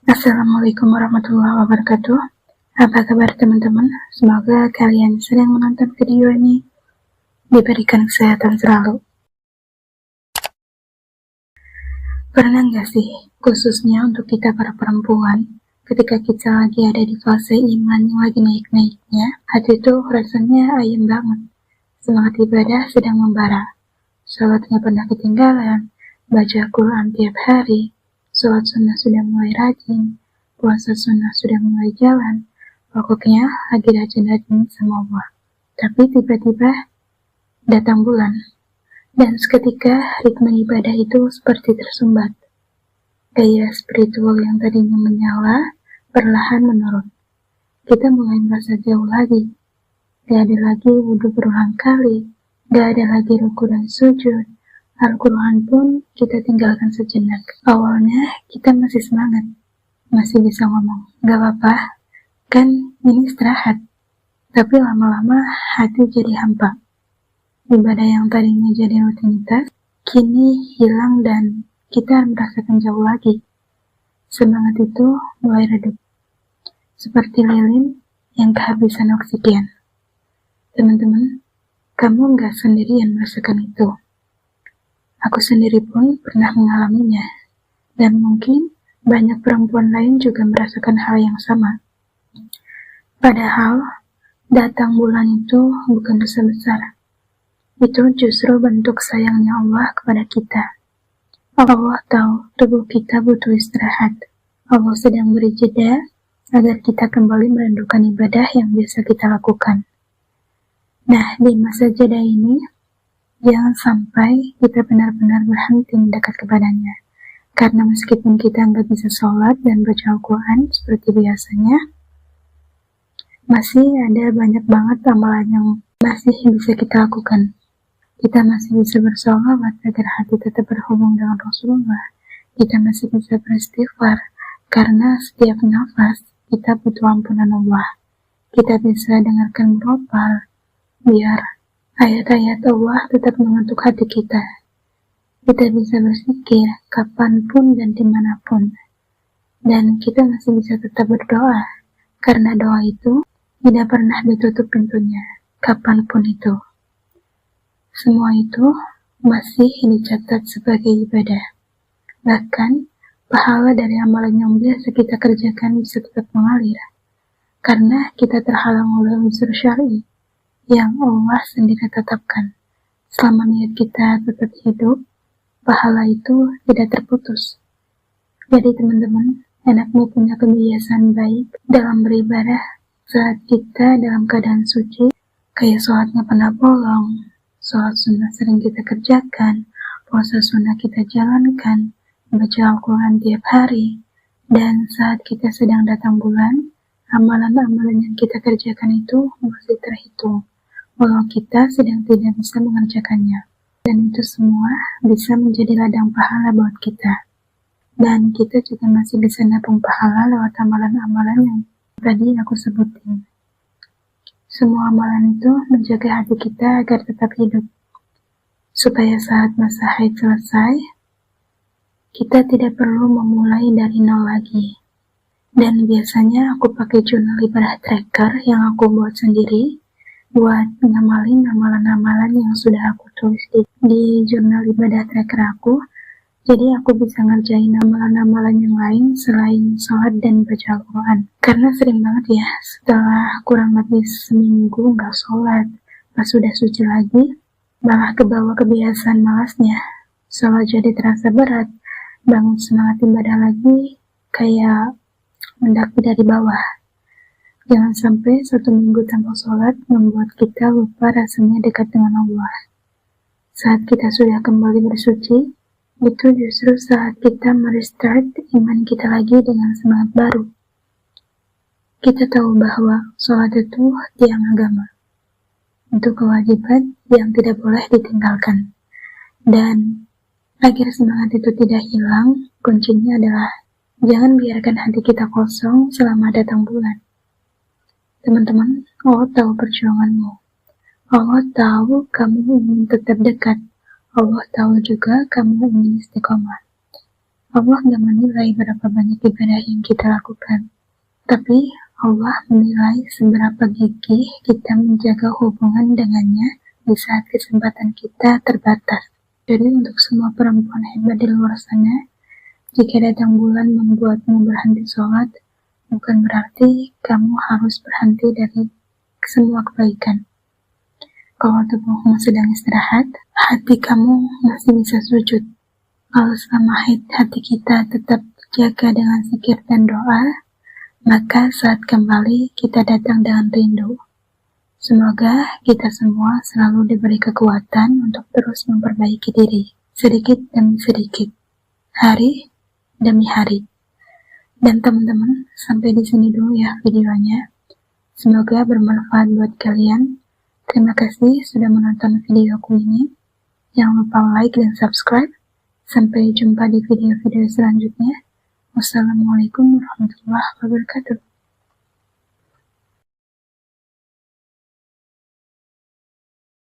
Assalamualaikum warahmatullahi wabarakatuh. Apa kabar teman-teman? Semoga kalian sedang menonton video ini diberikan kesehatan selalu. Pernah nggak sih, khususnya untuk kita para perempuan, ketika kita lagi ada di fase iman yang lagi naik-naiknya, hati itu rasanya ayem banget. Semangat ibadah sedang membara. Sholat nggak pernah ketinggalan, baca Quran tiap hari, sholat sunnah sudah mulai rajin, puasa sunnah sudah mulai jalan, pokoknya lagi rajin-rajin sama Allah. Tapi tiba-tiba datang bulan, dan seketika ritme ibadah itu seperti tersumbat. Gairah spiritual yang tadinya menyala, perlahan menurun. Kita mulai merasa jauh lagi. Gak ada lagi wudhu berulang kali, gak ada lagi ruku dan sujud. Al-Quran pun kita tinggalkan sejenak. Awalnya kita masih semangat, masih bisa ngomong, gak apa-apa, kan ini istirahat. Tapi lama-lama hati jadi hampa. Ibadah yang tadinya jadi rutinitas, kini hilang dan kita merasakan jauh lagi. Semangat itu mulai redup, seperti lilin yang kehabisan oksigen. Teman-teman, kamu gak sendirian merasakan itu. Aku sendiri pun pernah mengalaminya, dan mungkin banyak perempuan lain juga merasakan hal yang sama. Padahal, datang bulan itu bukan dosa besar. Itu justru bentuk sayangnya Allah kepada kita. Allah tahu tubuh kita butuh istirahat. Allah sedang beri jeda agar kita kembali merindukan ibadah yang biasa kita lakukan. Nah, di masa jeda ini, jangan sampai kita benar-benar berhenti mendekat kepadanya. Karena meskipun kita nggak bisa sholat dan baca Al-Quran seperti biasanya, masih ada banyak banget amalan yang masih bisa kita lakukan. Kita masih bisa bersolawat agar hati tetap berhubung dengan Rasulullah. Kita masih bisa beristighfar karena setiap nafas kita butuh ampunan Allah. Kita bisa dengarkan murotal biar ayat-ayat Allah tetap mengetuk hati kita. Kita bisa berzikir kapanpun dan dimanapun. Dan kita masih bisa tetap berdoa, karena doa itu tidak pernah ditutup pintunya, kapanpun itu. Semua itu masih dicatat sebagai ibadah. Bahkan, pahala dari amalan yang biasa kita kerjakan bisa tetap mengalir, karena kita terhalang oleh unsur syar'i yang Allah sendiri tetapkan. Selama niat kita tetap hidup, pahala itu tidak terputus. Jadi teman-teman, enaknya punya kebiasaan baik dalam beribadah saat kita dalam keadaan suci, kayak sholatnya pernah bolong, sholat sunnah sering kita kerjakan, puasa sunnah kita jalankan, baca Al-Quran tiap hari, dan saat kita sedang datang bulan, amalan-amalan yang kita kerjakan itu masih terhitung, walau kita sedang tidak bisa mengerjakannya. Dan itu semua bisa menjadi ladang pahala buat kita. Dan kita juga masih bisa nabung pahala lewat amalan-amalan yang tadi aku sebutin. Semua amalan itu menjaga hati kita agar tetap hidup. Supaya saat masa haid selesai, kita tidak perlu memulai dari nol lagi. Dan biasanya aku pakai jurnal ibadah tracker yang aku buat sendiri, buat ngamalin amalan-amalan yang sudah aku tulis di jurnal ibadah tracker aku. Jadi aku bisa ngerjain amalan-amalan yang lain selain sholat dan baca Al-Quran. Karena sering banget ya, setelah kurang lebih seminggu gak sholat, pas sudah suci lagi, malah kebawa kebiasaan malasnya. Sholat jadi terasa berat, bangun semangat ibadah lagi kayak mendaki dari bawah. Jangan sampai 1 minggu tanpa sholat membuat kita lupa rasanya dekat dengan Allah. Saat kita sudah kembali bersuci, itu justru saat kita merestart iman kita lagi dengan semangat baru. Kita tahu bahwa sholat itu tiang agama. Itu kewajiban yang tidak boleh ditinggalkan. Dan agar semangat itu tidak hilang, kuncinya adalah jangan biarkan hati kita kosong selama datang bulan. Teman-teman, Allah tahu perjuanganmu. Allah tahu kamu ingin tetap dekat. Allah tahu juga kamu ingin istiqomah. Allah nggak menilai berapa banyak ibadah yang kita lakukan, tapi Allah menilai seberapa gigih kita menjaga hubungan dengannya di saat kesempatan kita terbatas. Jadi untuk semua perempuan hebat di luar sana, jika datang bulan membuatmu berhenti sholat, bukan berarti kamu harus berhenti dari semua kebaikan. Kalau tubuhmu sedang istirahat, hati kamu masih bisa sujud. Kalau selama hati kita tetap terjaga dengan zikir dan doa, maka saat kembali kita datang dengan rindu. Semoga kita semua selalu diberi kekuatan untuk terus memperbaiki diri, sedikit demi sedikit, hari demi hari. Dan teman-teman, sampai di sini dulu ya videonya. Semoga bermanfaat buat kalian. Terima kasih sudah menonton videoku ini. Jangan lupa like dan subscribe. Sampai jumpa di video-video selanjutnya. Wassalamualaikum warahmatullahi wabarakatuh.